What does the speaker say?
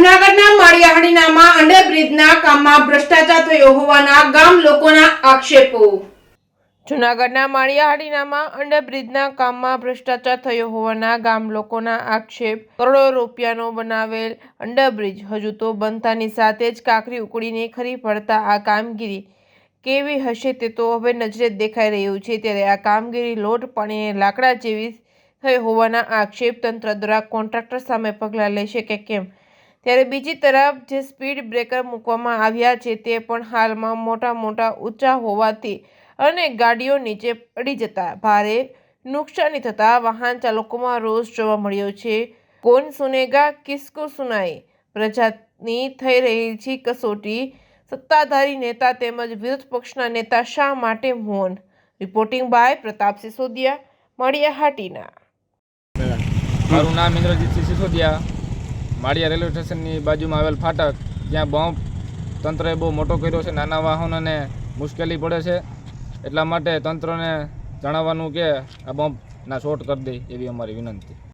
જૂનાગઢના માળિયાહાડીનામાં અંડરબ્રિજના કામમાં ભ્રષ્ટાચાર થયો હોવાના ગામ લોકોના આક્ષેપો। જૂનાગઢના માળિયાહાડીનામાં અંડરબ્રિજના કામમાં ભ્રષ્ટાચાર થયો હોવાના ગામ લોકોના આક્ષેપ। કરોડો રૂપિયાનો બનાવેલ અંડરબ્રિજ હજુ તો બનતાની સાથે જ કાંકરી ઉકળીને ખરી પડતા આ કામગીરી કેવી હશે તે તો હવે નજરે દેખાઈ રહ્યું છે। ત્યારે આ કામગીરી લોટ પાણીને લાકડા જેવી થઈ હોવાના આક્ષેપ તંત્ર દ્વારા કોન્ટ્રાક્ટર સામે પગલાં લેશે કે કેમ? ત્યારે બીજી તરફ જે સ્પીડ બ્રેકર મૂકવામાં આવ્યા છે તે પણ હાલમાં મોટા ઊંચા હોવાથી અને ગાડીઓ નીચે પડી જતા ભારે નુકસાની થતા વાહન ચાલકોમાં રોષ જોવા મળ્યો છે। કોણ સુનેગા કિસકો સુનાઈ? પ્રજાની થઈ રહી છે કસોટી। સત્તાધારી નેતા તેમજ વિરોધ પક્ષના નેતા શા માટે મૌન? Reporting by Pratap Sisodia, Maliyahatina. મારું નામ ઇન્દ્રજીતસિંહ સિસોદિયા। માળિયા રેલવે સ્ટેશનની બાજુમાં આવેલ ફાટક, જ્યાં બમ્પ તંત્રએ બહુ મોટો કર્યો છે, નાના વાહનોને મુશ્કેલી પડે છે, એટલા માટે તંત્રને જણાવવાનું કે આ બમ્પના શોર્ટ કરી દે એવી અમારી વિનંતી।